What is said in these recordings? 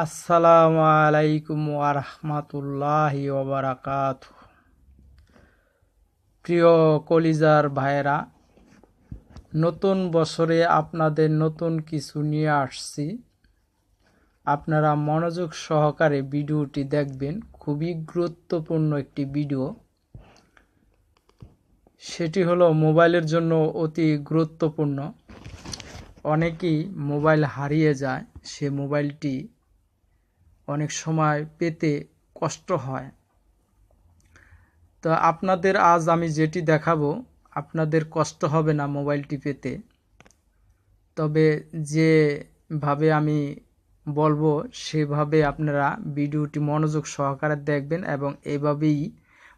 আসসালামু আলাইকুম ওয়া রাহমাতুল্লাহি ওয়া বারাকাতুহু। প্রিয় কলিজার ভাইরা, নতুন বছরে আপনাদের নতুন কিছু নিয়ে আসছি। আপনারা মনোযোগ সহকারে ভিডিওটি দেখবেন। খুবই গুরুত্বপূর্ণ একটি ভিডিও। সেটি হলো মোবাইলের জন্য অতি গুরুত্বপূর্ণ। অনেকেই মোবাইল হারিয়ে যায়, সে মোবাইলটি অনেক সময় পেতে কষ্ট হয়। তো আপনাদের আজ আমি যেটি দেখাবো, আপনাদের কষ্ট হবে না মোবাইলটি পেতে। তবে যেভাবে আমি বলবো সেভাবে আপনারা ভিডিওটি মনোযোগ সহকারে দেখবেন এবং এভাবেই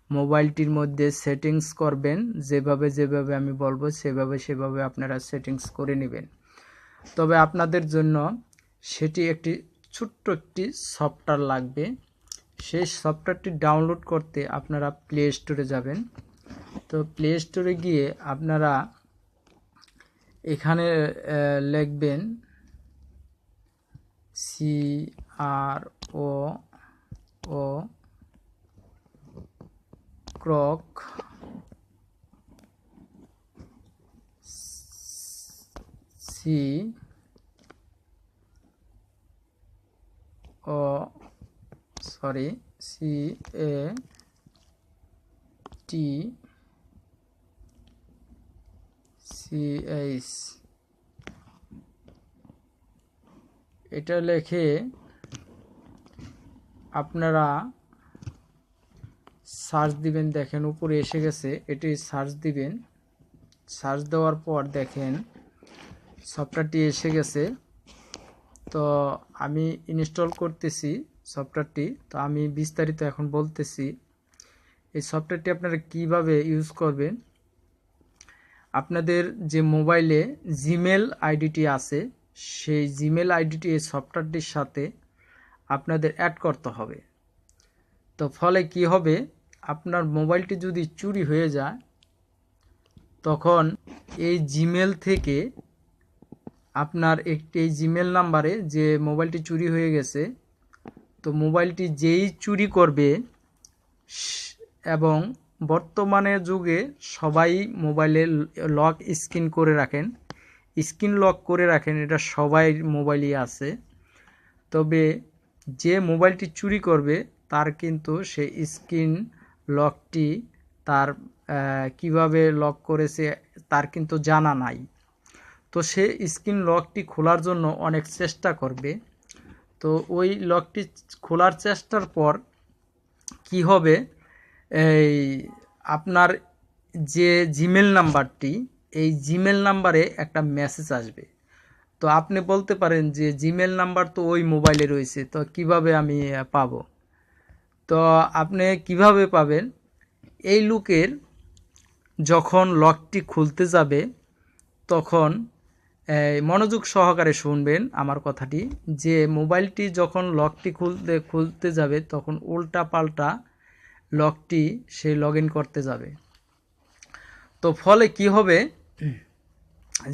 মোবাইলটির মধ্যে সেটিংস করবেন। যেভাবে আমি বলবো সেভাবে আপনারা সেটিংস করে নেবেন। তবে আপনাদের জন্য সেটি একটি ছোট্ট একটি সফটওয়্যার লাগবে। সেই সফটওয়্যারটি ডাউনলোড করতে আপনারা প্লে স্টোরে যাবেন। তো প্লে স্টোরে গিয়ে আপনারা এখানে লিখবেন CRO ক্রক CATCH এটা লিখে আপনারা সার্চ দিবেন। দেখেন উপরে এসে গেছে, এটি সার্চ দিবেন। সার্চ দেওয়ার পর দেখেন সফটওয়্যারটি এসে গেছে। তো আমি ইনস্টল করতেছি সফটওয়্যারটি। তো আমি বিস্তারিত এখন বলতেছি। এই সফটওয়্যারটি আপনারা কিভাবে ইউজ করবেন। আপনাদের যে মোবাইলে জিমেল আইডিটি আছে, সেই জিমেল আইডিটি এই সফটওয়্যারটির সাথে আপনাদের অ্যাড করতে হবে। তো ফলে কি হবে, আপনার মোবাইলটি যদি চুরি হয়ে যায় তখন এই জিমেল থেকে আপনার এই জিমেল নাম্বারে যে মোবাইলটি চুরি হয়ে গেছে, তো মোবাইলটি যেই চুরি করবে, এবং বর্তমানের যুগে সবাই মোবাইলে লক স্ক্রিন করে রাখেন, স্ক্রিন লক করে রাখেন, এটা সবাই মোবাইলই আছে। তবে যে মোবাইলটি চুরি করবে তার কিন্তু সেই স্ক্রিন লকটি তার কিভাবে লক করেছে তার কিন্তু জানা নাই। তো সে স্ক্রিন লকটি খোলার জন্য অনেক চেষ্টা করবে। তো ওই লকটি খোলার চেষ্টার পর কি হবে, এই আপনার যে জিমেল নাম্বারটি, এই জিমেল নাম্বারে একটা মেসেজ আসবে। তো আপনি বলতে পারেন যে জিমেল নাম্বার তো ওই মোবাইলে রয়েছে, তো কিভাবে আমি পাবো। তো আপনি কিভাবে পাবেন, এই লোকের যখন লকটি খুলতে যাবে তখন মনোযোগ সহকারে শুনবেন আমার কথাটি, যে মোবাইলটি যখন লকটি খুলতে যাবে তখন উল্টা পাল্টা লকটি সে লগ ইন করতে যাবে। তো ফলে কি হবে,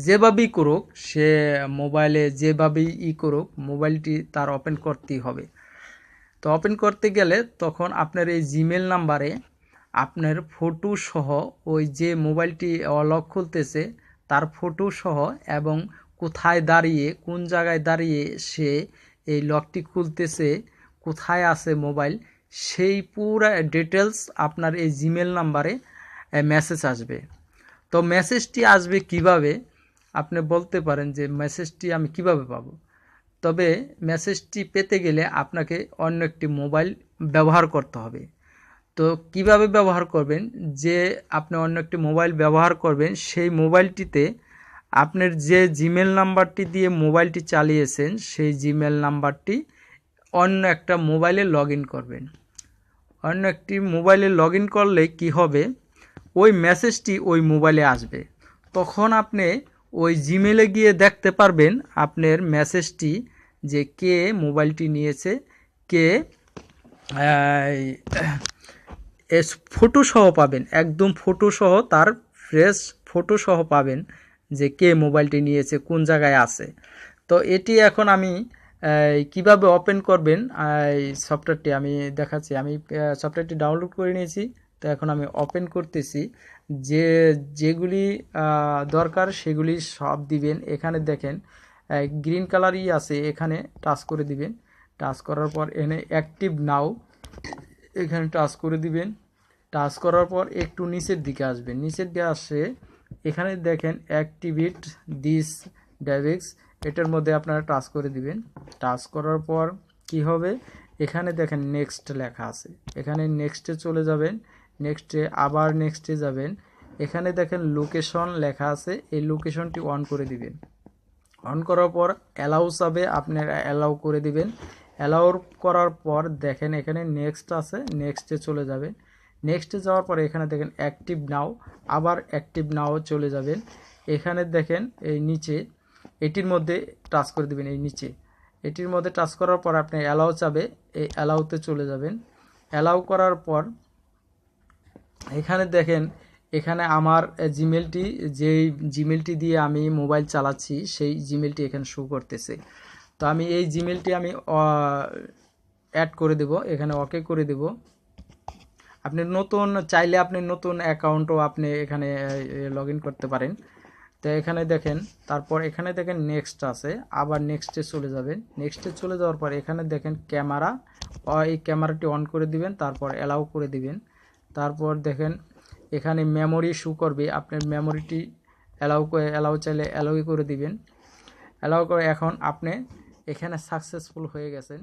যেভাবেই করুক সে মোবাইলে যেভাবেই করুক মোবাইলটি তার ওপেন করতেই হবে। তো ওপেন করতে গেলে তখন আপনার এই জিমেল নাম্বারে আপনার ফটো সহ, ওই যে মোবাইলটি লক খুলতেছে তার ফটো সহ, এবং কোথায় দাঁড়িয়ে কোন জায়গায় দাঁড়িয়ে সে এই লকটি খুলতেছে, কোথায় আছে মোবাইল, সেই পুরো ডিটেলস আপনার এই জিমেল নাম্বারে মেসেজ আসবে। তো মেসেজটি আসবে কিভাবে, আপনি বলতে পারেন যে মেসেজটি আমি কিভাবে পাবো। তবে মেসেজটি পেতে গেলে আপনাকে অন্য একটি মোবাইল ব্যবহার করতে হবে। তো কিভাবে ব্যবহার করবেন, যে আপনি অন্য একটি মোবাইল ব্যবহার করবেন, সেই মোবাইলটিতে আপনার যে জিমেল নাম্বারটি দিয়ে মোবাইলটি চালিয়েছেন সেই জিমেল নাম্বারটি অন্য একটা মোবাইলে লগ ইন করবেন। অন্য একটি মোবাইলে লগ ইন করলে কি হবে, ওই মেসেজটি ওই মোবাইলে আসবে। তখন আপনি ওই জিমেলে গিয়ে দেখতে পারবেন আপনার মেসেজটি, যে কে মোবাইলটি নিয়েছে, কে ফটো সহ পাবেন, একদম ফটো সহ, তার ফ্রেশ ফটো সহ পাবেন যে কে মোবাইলটি নিয়েছে, কোন জায়গায় আছে। তো এটি এখন আমি কিভাবে ওপেন করবেন এই সফটওয়্যারটি আমি দেখাচ্ছি। আমি সফটওয়্যারটি ডাউনলোড করে নিয়েছি, তো এখন আমি ওপেন করতেছি। যে যেগুলি দরকার সেগুলি সব দিবেন। এখানে দেখেন গ্রিন কালারই আছে, এখানে টাচ করে দিবেন। টাচ করার পর এখানে অ্যাক্টিভ নাও, এখানে টাচ করে দিবেন। টাচ করার পর একটু নিচের দিকে আসবেন। নিচের দিকে আসে এখানে দেখেন অ্যাক্টিভেট দিস ডেভিক্স, এটার মধ্যে আপনারা টাচ করে দিবেন। টাচ করার পর কি হবে, এখানে দেখেন নেক্সট লেখা আছে, এখানে নেক্সটে চলে যাবেন। নেক্সটে আবার নেক্সটে যাবেন। এখানে দেখেন লোকেশন লেখা আছে, এই লোকেশনটি অন করে দিবেন। অন করার পর অ্যালাউ চাবে, আপনারা অ্যালাউ করে দিবেন। অ্যালাউ করার পর দেখেন এখানে নেক্সট আছে, নেক্সটে চলে যাবেন। নেক্সটে যাওয়ার পরে এখানে দেখেন অ্যাক্টিভ নাও, আবার অ্যাক্টিভ নাও চলে যাবেন। এখানে দেখেন এই নিচে এটির মধ্যে টাচ করে দিবেন। এই নিচে এটির মধ্যে টাচ করার পর আপনি অ্যালাউ চাবে, এই অ্যালাউতে চলে যাবেন। অ্যালাউ করার পর এখানে দেখেন এখানে আমার জিমেলটি, যেই জিমেলটি দিয়ে আমি মোবাইল চালাচ্ছি সেই জিমেলটি এখানে শো করতেছে। তো আমি এই জিমেলটি আমি অ্যাড করে দেব, এখানে ওকে করে দেব। আপনি নতুন চাইলে আপনি নতুন অ্যাকাউন্টও আপনি এখানে লগ ইন করতে পারেন। তো এখানে দেখেন, তারপর এখানে দেখেন নেক্সট আছে, আবার নেক্সটে চলে যাবেন। নেক্সটে চলে যাওয়ার পর এখানে দেখেন ক্যামেরা, এই ক্যামেরাটি অন করে দিবেন, তারপর অ্যালাউ করে দিবেন। তারপর দেখেন এখানে মেমোরি শো করবে, আপনার মেমোরিটি অ্যালাউ চাইলে অ্যালাউই করে দিবেন। অ্যালাউ করে এখন আপনি এখানে সাকসেসফুল হয়ে গেছেন।